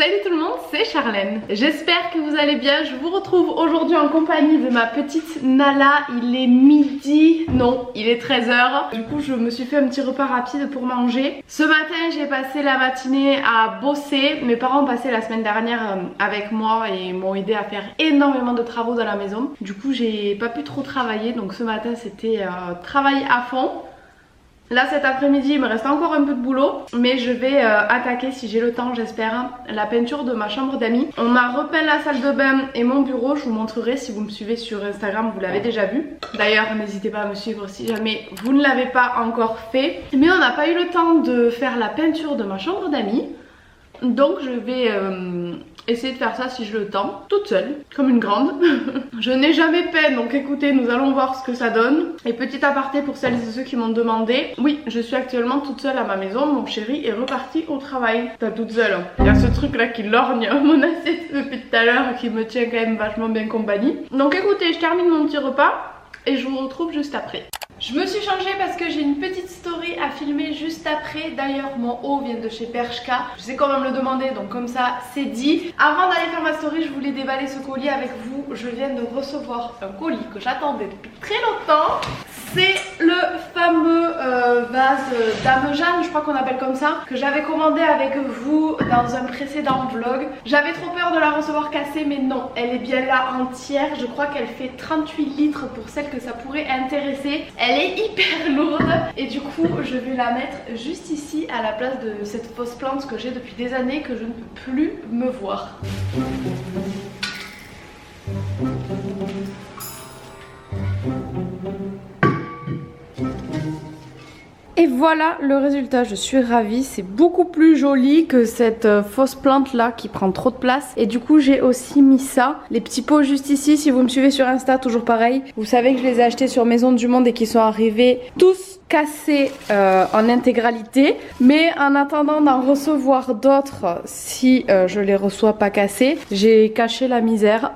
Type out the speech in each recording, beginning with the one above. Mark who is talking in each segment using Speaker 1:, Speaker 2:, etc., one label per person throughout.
Speaker 1: Salut tout le monde, c'est Charlène. J'espère que vous allez bien. Je vous retrouve aujourd'hui en compagnie de ma petite Nala. Il est midi, non, il est 13 h. Du coup, je me suis fait un petit repas rapide pour manger. Ce matin, j'ai passé la matinée à bosser. Mes parents ont passé la semaine dernière avec moi et m'ont aidé à faire énormément de travaux dans la maison. Du coup, j'ai pas pu trop travailler. Donc ce matin, c'était travail à fond. Là cet après-midi il me reste encore un peu de boulot, mais je vais attaquer, si j'ai le temps j'espère, la peinture de ma chambre d'amis. On m'a repeint la salle de bain et mon bureau, je vous montrerai si vous me suivez sur Instagram, vous l'avez déjà vu. D'ailleurs n'hésitez pas à me suivre si jamais vous ne l'avez pas encore fait. Mais on n'a pas eu le temps de faire la peinture de ma chambre d'amis, donc je vais essayer de faire ça si j'ai le temps, toute seule, comme une grande. Je n'ai jamais peint, donc écoutez, nous allons voir ce que ça donne. Et petit aparté pour celles et ceux qui m'ont demandé, oui, je suis actuellement toute seule à ma maison, mon chéri est reparti au travail. Pas toute seule, il y a ce truc là qui lorgne mon assiette depuis tout à l'heure, qui me tient quand même vachement bien compagnie. Donc écoutez, je termine mon petit repas et je vous retrouve juste après. Je me suis changée parce que j'ai une petite story à filmer juste après. D'ailleurs mon haut vient de chez Bershka. Je sais quand même le demander, donc comme ça c'est dit. Avant d'aller faire ma story, je voulais déballer ce colis avec vous. Je viens de recevoir un colis que j'attendais depuis très longtemps. C'est le fameux vase Dame Jeanne, je crois qu'on appelle comme ça, que j'avais commandé avec vous dans un précédent vlog. J'avais trop peur de la recevoir cassée, mais non, elle est bien là entière. Je crois qu'elle fait 38 litres pour celle que ça pourrait intéresser. Elle est hyper lourde et du coup je vais la mettre juste ici à la place de cette fausse plante que j'ai depuis des années, que je ne peux plus me voir. Et voilà le résultat, je suis ravie, c'est beaucoup plus joli que cette fausse plante là qui prend trop de place. Et du coup j'ai aussi mis ça, les petits pots juste ici, si vous me suivez sur Insta, toujours pareil. Vous savez que je les ai achetés sur Maison du Monde et qu'ils sont arrivés tous cassés en intégralité. Mais en attendant d'en recevoir d'autres, si je les reçois pas cassés, j'ai caché la misère.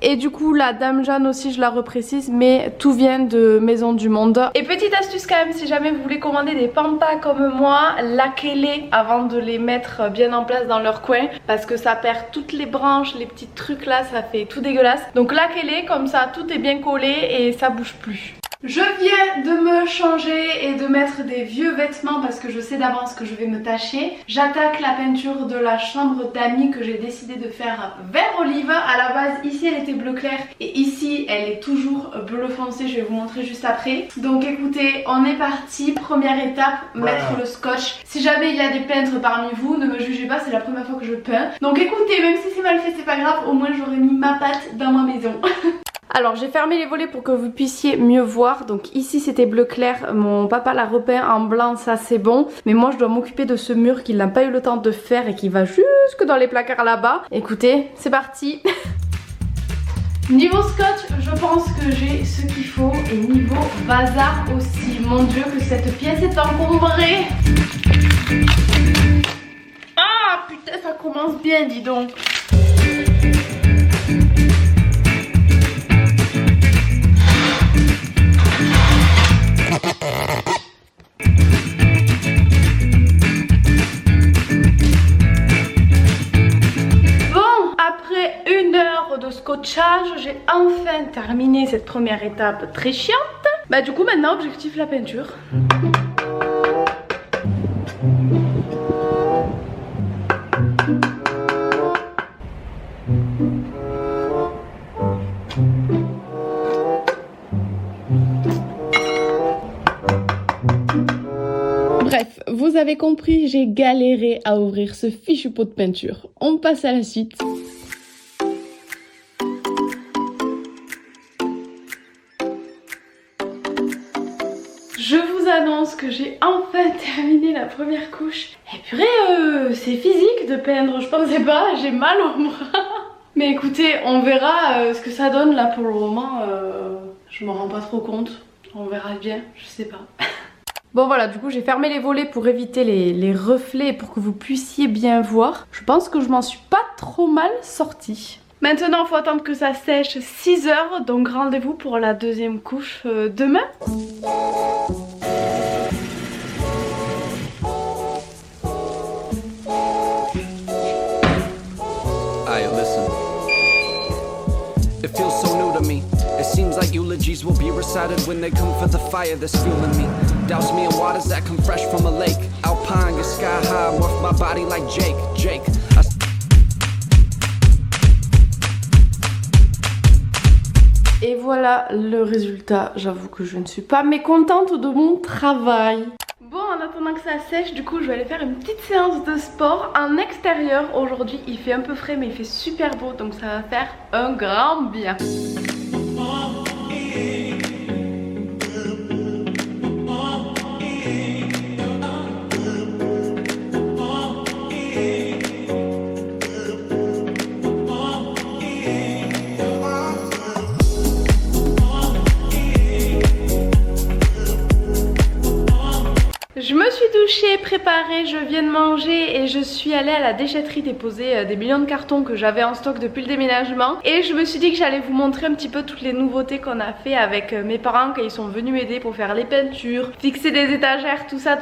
Speaker 1: Et du coup la Dame Jeanne aussi je la reprécise, mais tout vient de Maison du Monde. Et petite astuce quand même, si jamais vous voulez commander des pampas comme moi, laquez-les avant de les mettre bien en place dans leur coin, parce que ça perd toutes les branches, les petits trucs là, ça fait tout dégueulasse. Donc laquez-les, comme ça tout est bien collé et ça bouge plus. Je viens de me changer et de mettre des vieux vêtements parce que je sais d'avance que je vais me tacher. J'attaque la peinture de la chambre d'amis que j'ai décidé de faire vert olive. À la base ici elle était bleu clair et ici elle est toujours bleu foncé, je vais vous montrer juste après. Donc écoutez, on est parti, première étape, mettre le scotch. Si jamais il y a des peintres parmi vous, ne me jugez pas, c'est la première fois que je peins. Donc écoutez, même si c'est mal fait c'est pas grave, au moins j'aurais mis ma patte dans ma maison. Alors j'ai fermé les volets pour que vous puissiez mieux voir. Donc ici c'était bleu clair, mon papa l'a repeint en blanc, ça c'est bon. Mais moi je dois m'occuper de ce mur qu'il n'a pas eu le temps de faire et qui va jusque dans les placards là-bas. Écoutez, c'est parti. Niveau scotch, je pense que j'ai ce qu'il faut. Et niveau bazar aussi. Mon dieu que cette pièce est encombrée. Ah putain, ça commence bien, dis donc. De scotchage, j'ai enfin terminé cette première étape très chiante. Bah du coup maintenant objectif la peinture. Bref, vous avez compris, j'ai galéré à ouvrir ce fichu pot de peinture. On passe à la suite. Je vous annonce que j'ai enfin terminé la première couche. Et purée, c'est physique de peindre, je pensais pas, j'ai mal au bras. Mais écoutez, on verra ce que ça donne là pour le moment. Je m'en rends pas trop compte, on verra bien, je sais pas. Bon voilà, du coup j'ai fermé les volets pour éviter les reflets et pour que vous puissiez bien voir. Je pense que je m'en suis pas trop mal sortie. Maintenant il faut attendre que ça sèche 6 h, donc rendez-vous pour la deuxième couche demain.
Speaker 2: It feels so new to me. It seems like eulogies will be recited when they come for the fire that's fueling me. Douse me in waters that come fresh from a lake. Alpine, get sky high, morph my body like Jake.
Speaker 1: Et voilà le résultat. J'avoue que je ne suis pas mécontente de mon travail. Bon, en attendant que ça sèche, du coup je vais aller faire une petite séance de sport en extérieur. Aujourd'hui il fait un peu frais mais il fait super beau, donc ça va faire un grand bien. Je me suis douchée, préparée, je viens de manger et je suis allée à la déchetterie déposer des millions de cartons que j'avais en stock depuis le déménagement. Et je me suis dit que j'allais vous montrer un petit peu toutes les nouveautés qu'on a fait avec mes parents quand ils sont venus m'aider pour faire les peintures, fixer des étagères, tout ça.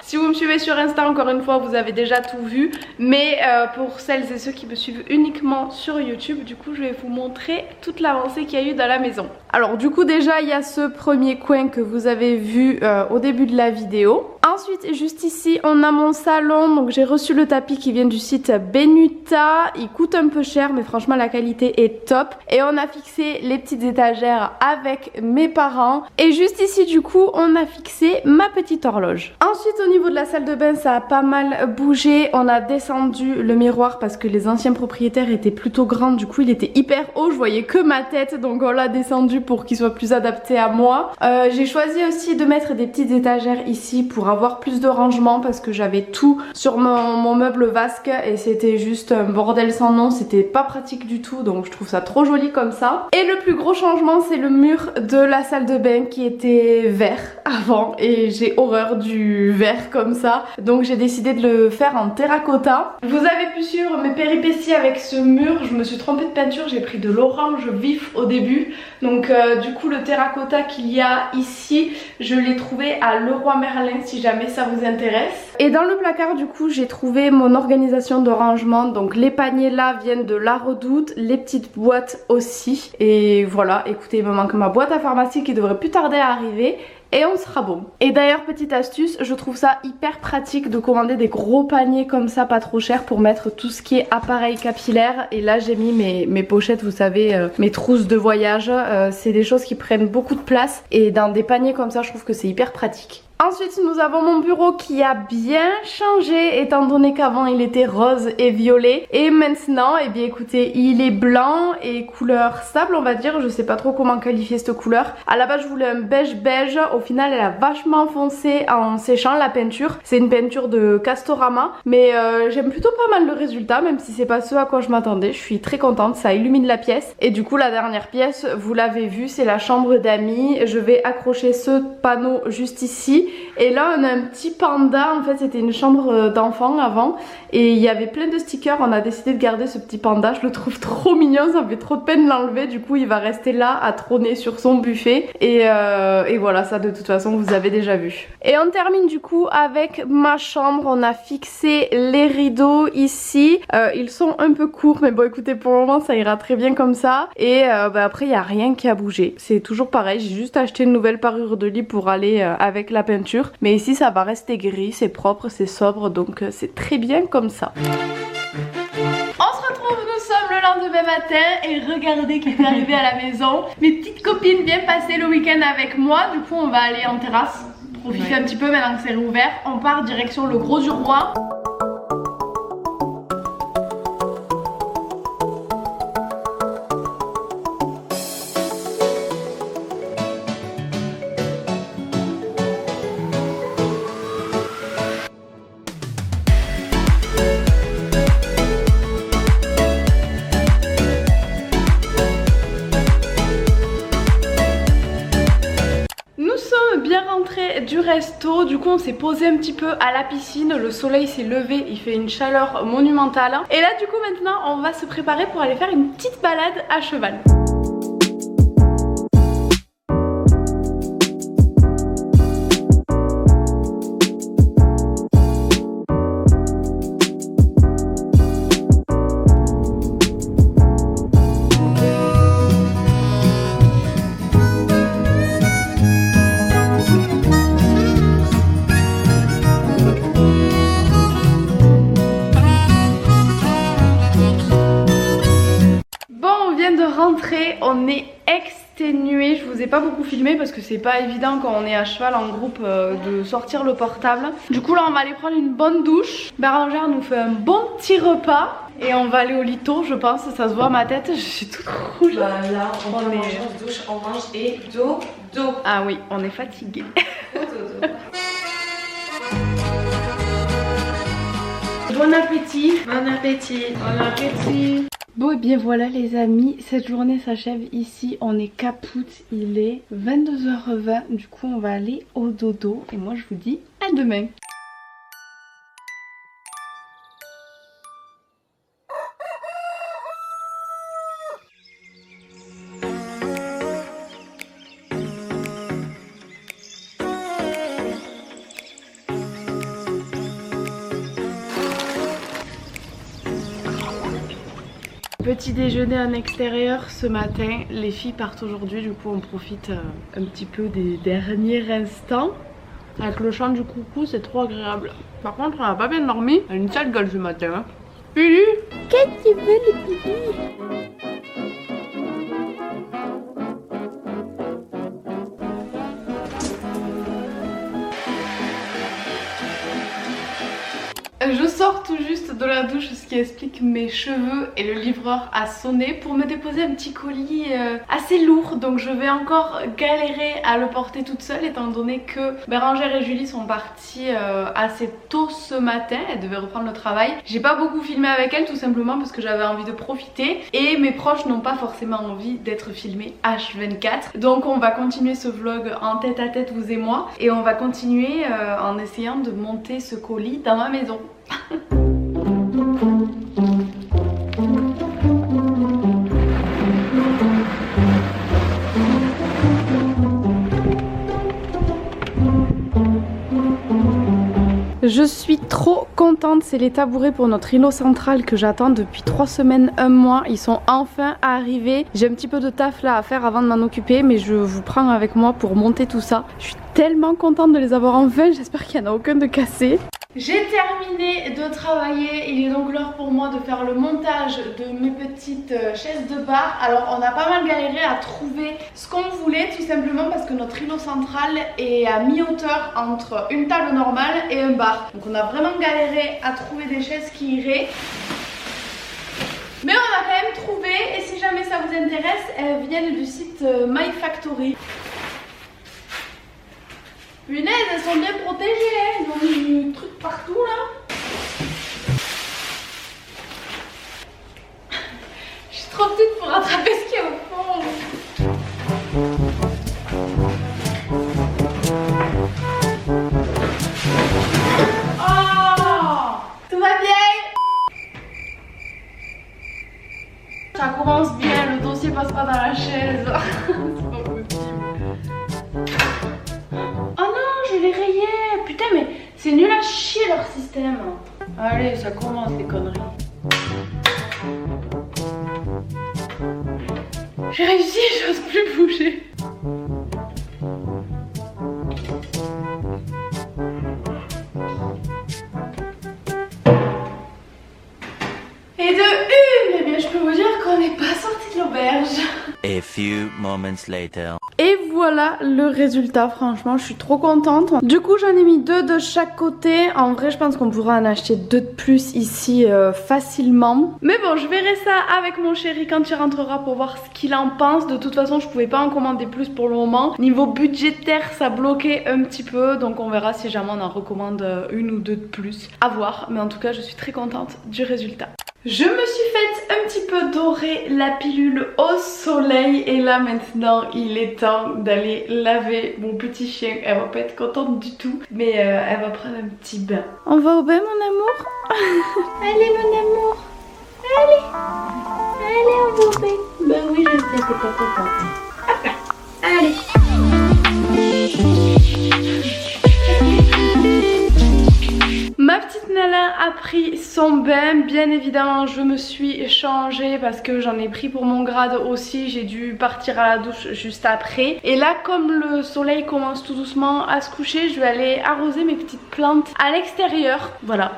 Speaker 1: Si vous me suivez sur Insta, encore une fois, vous avez déjà tout vu. Mais pour celles et ceux qui me suivent uniquement sur YouTube, du coup je vais vous montrer toute l'avancée qu'il y a eu dans la maison. Alors du coup déjà il y a ce premier coin que vous avez vu au début de la vidéo. Ensuite, juste ici, on a mon salon. Donc j'ai reçu le tapis qui vient du site Benuta. Il coûte un peu cher, mais franchement la qualité est top. Et on a fixé les petites étagères avec mes parents. Et juste ici, du coup, on a fixé ma petite horloge. Ensuite, au niveau de la salle de bain, ça a pas mal bougé. On a descendu le miroir parce que les anciens propriétaires étaient plutôt grands. Du coup, il était hyper haut. Je voyais que ma tête. Donc on l'a descendu pour qu'il soit plus adapté à moi. J'ai choisi aussi de mettre des petites étagères ici pour avoir plus de rangement parce que j'avais tout sur mon meuble vasque et c'était juste un bordel sans nom, c'était pas pratique du tout, donc je trouve ça trop joli comme ça. Et le plus gros changement, c'est le mur de la salle de bain qui était vert avant et j'ai horreur du vert comme ça, donc j'ai décidé de le faire en terracotta. Vous avez pu suivre mes péripéties avec ce mur, je me suis trompée de peinture, j'ai pris de l'orange vif au début, donc du coup le terracotta qu'il y a ici, je l'ai trouvé à Leroy Merlin si jamais ça vous intéresse. Et dans le placard du coup j'ai trouvé mon organisation de rangement, donc les paniers là viennent de La Redoute, les petites boîtes aussi, et voilà, écoutez, il me manque ma boîte à pharmacie qui devrait plus tarder à arriver et on sera bon. Et d'ailleurs, petite astuce, je trouve ça hyper pratique de commander des gros paniers comme ça, pas trop cher, pour mettre tout ce qui est appareil capillaire. Et là j'ai mis mes pochettes, vous savez, mes trousses de voyage, c'est des choses qui prennent beaucoup de place et dans des paniers comme ça je trouve que c'est hyper pratique. Ensuite nous avons mon bureau qui a bien changé étant donné qu'avant il était rose et violet et maintenant eh bien écoutez il est blanc et couleur sable on va dire, je sais pas trop comment qualifier cette couleur. À la base je voulais un beige, au final elle a vachement foncé en séchant la peinture, c'est une peinture de Castorama mais j'aime plutôt pas mal le résultat même si c'est pas ce à quoi je m'attendais, je suis très contente, ça illumine la pièce. Et du coup la dernière pièce vous l'avez vu, c'est la chambre d'amis, je vais accrocher ce panneau juste ici. Et là on a un petit panda, en fait c'était une chambre d'enfant avant et il y avait plein de stickers, on a décidé de garder ce petit panda, je le trouve trop mignon, ça me fait trop de peine de l'enlever, du coup il va rester là à trôner sur son buffet et voilà, ça de toute façon vous avez déjà vu. Et on termine du coup avec ma chambre, on a fixé les rideaux ici, ils sont un peu courts mais bon écoutez pour le moment ça ira très bien comme ça et après il n'y a rien qui a bougé, c'est toujours pareil, j'ai juste acheté une nouvelle parure de lit pour aller avec la peinture. Mais ici ça va rester gris, c'est propre, c'est sobre, donc c'est très bien comme ça. On se retrouve, nous sommes le lendemain matin et regardez qui est arrivé à la maison. Mes petites copines viennent passer le week-end avec moi, du coup on va aller en terrasse, profiter un petit peu maintenant que c'est rouvert. On part direction le Gros du Roi. Du resto, du coup on s'est posé un petit peu à la piscine, le soleil s'est levé, il fait une chaleur monumentale et là du coup maintenant on va se préparer pour aller faire une petite balade à cheval. rentrée, on est exténué. Je vous ai pas beaucoup filmé parce que c'est pas évident quand on est à cheval en groupe de sortir le portable. Du coup là on va aller prendre une bonne douche. Bérangère nous fait un bon petit repas. Et on va aller au lito, je pense, ça se voit à ma tête, je suis toute rouge.
Speaker 3: Bah là, on mange, on douche, on mange et dodo.
Speaker 1: Ah oui, on est fatigué. Bon appétit.
Speaker 3: Bon appétit.
Speaker 1: Bon appétit. Bon et bien voilà les amis, cette journée s'achève ici, on est capoute, il est 22h20, du coup on va aller au dodo et moi je vous dis à demain. Petit déjeuner en extérieur ce matin, les filles partent aujourd'hui, du coup on profite un petit peu des derniers instants. Avec le chant du coucou, c'est trop agréable. Par contre on n'a pas bien dormi, elle a une sale gueule ce matin. Hein. Pili, qu'est-ce que tu veux les Pili? Je sors tout juste de la douche, ce qui explique mes cheveux, et le livreur a sonné pour me déposer un petit colis assez lourd, donc je vais encore galérer à le porter toute seule étant donné que Bérangère et Julie sont parties assez tôt ce matin, elles devaient reprendre le travail. J'ai pas beaucoup filmé avec elles tout simplement parce que j'avais envie de profiter et mes proches n'ont pas forcément envie d'être filmés H24, donc on va continuer ce vlog en tête à tête vous et moi, et on va continuer en essayant de monter ce colis dans ma maison. Je suis trop contente, c'est les tabourets pour notre îlot central que j'attends depuis 3 semaines, 1 mois. Ils sont enfin arrivés. J'ai un petit peu de taf là à faire avant de m'en occuper, mais je vous prends avec moi pour monter tout ça. Je suis tellement contente de les avoir enfin, j'espère qu'il n'y en a aucun de cassé. J'ai terminé de travailler, il est donc l'heure pour moi de faire le montage de mes petites chaises de bar. Alors on a pas mal galéré à trouver ce qu'on voulait, tout simplement parce que notre îlot central est à mi-hauteur entre une table normale et un bar. Donc on a vraiment galéré à trouver des chaises qui iraient. Mais on a quand même trouvé, et si jamais ça vous intéresse, elles viennent du site My Factory. Punaise, elles sont bien protégées, hein. Ils ont mis du truc partout là. Je suis trop petite pour rattraper ce qu'il y a au fond. Oh, tout va bien? Ça commence bien, le dossier passe pas dans la chaise. C'est pas possible. Je l'ai rayé, putain mais c'est nul à chier leur système. Allez, ça commence les conneries. J'ai réussi, j'ose plus bouger. Et de une, eh bien je peux vous dire qu'on n'est pas sorti de l'auberge.
Speaker 4: A few moments later.
Speaker 1: Et voilà le résultat, franchement je suis trop contente. Du coup j'en ai mis 2 de chaque côté. En vrai je pense qu'on pourra en acheter 2 de plus ici facilement. Mais bon, je verrai ça avec mon chéri quand il rentrera pour voir ce qu'il en pense. De toute façon je pouvais pas en commander plus pour le moment. Niveau budgétaire ça bloquait un petit peu, donc on verra si jamais on en recommande 1 ou 2 de plus. À voir, mais en tout cas je suis très contente du résultat. Je me suis faite un petit peu dorer la pilule au soleil et là maintenant il est temps d'aller laver mon petit chien. Elle va pas être contente du tout, mais elle va prendre un petit bain. On va au bain mon amour? Allez mon amour, allez, allez on va au bain. Ben oui je sais, t'es pas contente. Hop là, allez. Ma petite Nala a pris son bain, bien évidemment je me suis changée parce que j'en ai pris pour mon grade aussi, j'ai dû partir à la douche juste après. Et là comme le soleil commence tout doucement à se coucher, je vais aller arroser mes petites plantes à l'extérieur, voilà.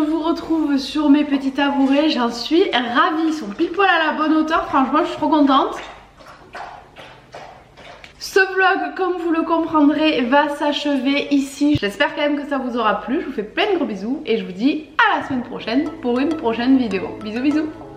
Speaker 1: vous retrouve sur mes petits tabourets. J'en suis ravie, ils sont pile poil à la bonne hauteur, franchement je suis trop contente. Ce vlog, comme vous le comprendrez, va s'achever ici. J'espère quand même que ça vous aura plu. Je vous fais plein de gros bisous et je vous dis à la semaine prochaine pour une prochaine vidéo. Bisous bisous.